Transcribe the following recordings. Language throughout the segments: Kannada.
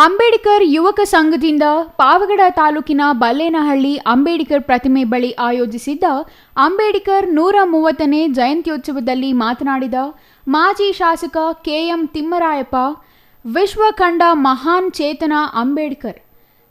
ಅಂಬೇಡ್ಕರ್ ಯುವಕ ಸಂಘದಿಂದ ಪಾವಗಡ ತಾಲೂಕಿನ ಬಲ್ಲೇನಹಳ್ಳಿ ಅಂಬೇಡ್ಕರ್ ಪ್ರತಿಮೆ ಬಳಿ ಆಯೋಜಿಸಿದ್ದ ಅಂಬೇಡ್ಕರ್ 130ನೇ ಜಯಂತ್ಯೋತ್ಸವದಲ್ಲಿ ಮಾತನಾಡಿದ ಮಾಜಿ ಶಾಸಕ ಕೆಎಂ ತಿಮ್ಮರಾಯಪ್ಪ, ವಿಶ್ವ ಕಂಡ ಮಹಾನ್ ಚೇತನ ಅಂಬೇಡ್ಕರ್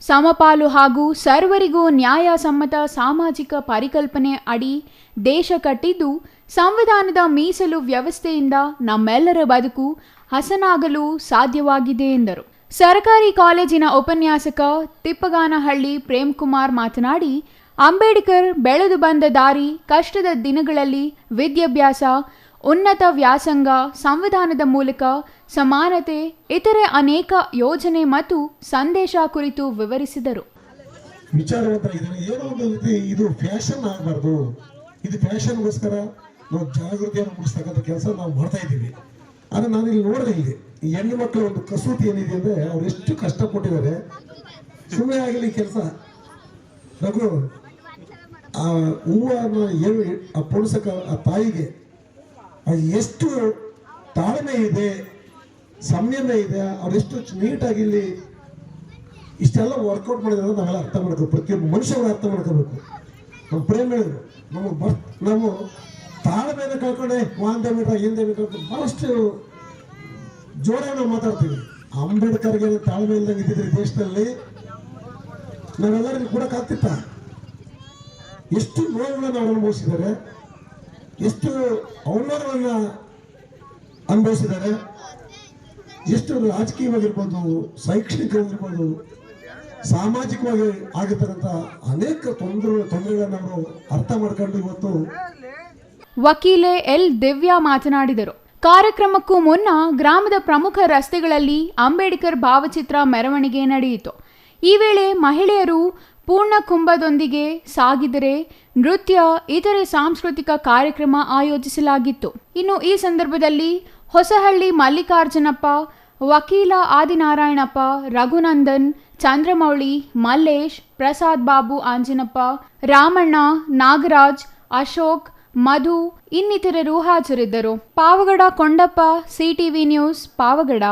ಸಮಪಾಲು ಹಾಗೂ ಸರ್ವರಿಗೂ ನ್ಯಾಯಸಮ್ಮತ ಸಾಮಾಜಿಕ ಪರಿಕಲ್ಪನೆ ಅಡಿ ದೇಶ ಕಟ್ಟಿದ್ದು, ಸಂವಿಧಾನದ ಮೀಸಲು ವ್ಯವಸ್ಥೆಯಿಂದ ನಮ್ಮೆಲ್ಲರ ಬದುಕು ಹಸನಾಗಲು ಸಾಧ್ಯವಾಗಿದೆ ಎಂದರು. ಸರ್ಕಾರಿ ಕಾಲೇಜಿನ ಉಪನ್ಯಾಸಕ ತಿಪ್ಪಗಾನಹಳ್ಳಿ ಪ್ರೇಮ್ಕುಮಾರ್ ಮಾತನಾಡಿ, ಅಂಬೇಡ್ಕರ್ ಬೆಳೆದು ಬಂದ ದಾರಿ, ಕಷ್ಟದ ದಿನಗಳಲ್ಲಿ ವಿದ್ಯಾಭ್ಯಾಸ, ಉನ್ನತ ವ್ಯಾಸಂಗ, ಸಂವಿಧಾನದ ಮೂಲಕ ಸಮಾನತೆ, ಇತರೆ ಅನೇಕ ಯೋಜನೆ ಮತ್ತು ಸಂದೇಶ ಕುರಿತು ವಿವರಿಸಿದರು. ಇದು ಫ್ಯಾಷನ್ ಆಗಬಾರ್ದು, ಇದು ಫ್ಯಾಷನ್ಗೋಸ್ಕರ ನಾವು ಜಾಗೃತಿಯನ್ನು ಮೂಡಿಸ್ತಕ್ಕಂಥ ಕೆಲಸ ನಾವು ಮಾಡ್ತಾ ಇದ್ದೀವಿ. ಆದರೆ ನಾನು ಇಲ್ಲಿ ನೋಡಿದೆ, ಇಲ್ಲಿ ಹೆಣ್ಣು ಮಕ್ಕಳ ಒಂದು ಕಸೂತಿ ಏನಿದೆ ಅಂದರೆ ಅವ್ರು ಎಷ್ಟು ಕಷ್ಟಪಟ್ಟಿದ್ದಾರೆ. ಸುಮ್ಮನೆ ಆಗಲಿ ಕೆಲಸ. ರಘು ಆ ಹೂವನ್ನು ಪೊಣಸಕ ಆ ತಾಯಿಗೆ ಎಷ್ಟು ತಾಳ್ಮೆ ಇದೆ, ಸಂಯಮ ಇದೆ, ಅವರೆಷ್ಟು ನೀಟಾಗಿ ಇಲ್ಲಿ ಇಷ್ಟೆಲ್ಲ ವರ್ಕೌಟ್ ಮಾಡಿದ್ರೆ ನಾವೆಲ್ಲ ಅರ್ಥ ಮಾಡ್ಕೋಬೇಕು. ಪ್ರತಿಯೊಬ್ಬ ಮನುಷ್ಯರು ಅರ್ಥ ಮಾಡ್ಕೋಬೇಕು. ನಮ್ಮ ಪ್ರೇಮ ಹೇಳಿದ್ರು, ನಾವು ತಾಳ್ಮೆಯನ್ನು ಕಳ್ಕೊಂಡೆ ವಾಂದೆ ಮೀಟರ್ ಹಿಂದೆ ಮೀಟರ್ ಬಹಳಷ್ಟು ಜೋರಾಗಿ ನಾವು ಮಾತಾಡ್ತೀವಿ. ಅಂಬೇಡ್ಕರ್ಗೆ ತಾಳ್ಮೆ ಇಲ್ದಂಗೆ ಇದ್ದಿದ್ರೆ ದೇಶದಲ್ಲಿ ನಾವೆಲ್ಲರಿಗೂ ಕೊಡಕ್ಕಾಗ್ತಿತ್ತ? ಎಷ್ಟು ನೋವುಗಳನ್ನು ಅವರು ಅನುಭವಿಸಿದ್ದಾರೆ, ಎಷ್ಟು ಅವಮಾನಗಳನ್ನ ಅನುಭವಿಸಿದ್ದಾರೆ, ಎಷ್ಟು ರಾಜಕೀಯವಾಗಿರ್ಬೋದು, ಶೈಕ್ಷಣಿಕವಾಗಿರ್ಬೋದು, ಸಾಮಾಜಿಕವಾಗಿ ಆಗಿರ್ತಕ್ಕಂಥ ಅನೇಕ ತೊಂದರೆಗಳನ್ನು ಅವರು ಅರ್ಥ ಮಾಡ್ಕೊಂಡು ಇವತ್ತು. ವಕೀಲೆ ಎಲ್ ದಿವ್ಯಾ ಮಾತನಾಡಿದರು. ಕಾರ್ಯಕ್ರಮಕ್ಕೂ ಮುನ್ನ ಗ್ರಾಮದ ಪ್ರಮುಖ ರಸ್ತೆಗಳಲ್ಲಿ ಅಂಬೇಡ್ಕರ್ ಭಾವಚಿತ್ರ ಮೆರವಣಿಗೆ ನಡೆಯಿತು. ಈ ವೇಳೆ ಮಹಿಳೆಯರು ಪೂರ್ಣ ಕುಂಭದೊಂದಿಗೆ ಸಾಗಿದರೆ ನೃತ್ಯ, ಇತರೆ ಸಾಂಸ್ಕೃತಿಕ ಕಾರ್ಯಕ್ರಮ ಆಯೋಜಿಸಲಾಗಿತ್ತು. ಇನ್ನು ಈ ಸಂದರ್ಭದಲ್ಲಿ ಹೊಸಹಳ್ಳಿ ಮಲ್ಲಿಕಾರ್ಜುನಪ್ಪ, ವಕೀಲ ಆದಿನಾರಾಯಣಪ್ಪ, ರಘುನಂದನ್, ಚಂದ್ರಮೌಳಿ, ಮಲ್ಲೇಶ್, ಪ್ರಸಾದ್ ಬಾಬು ಆಂಜಿನಪ್ಪ, ರಾಮಣ್ಣ, ನಾಗರಾಜ್, ಅಶೋಕ್, ಮಧು ಇನ್ನಿತರರು ಹಾಜರಿದ್ದರು. Pavagada Kondappa, CTV news, Pavagada.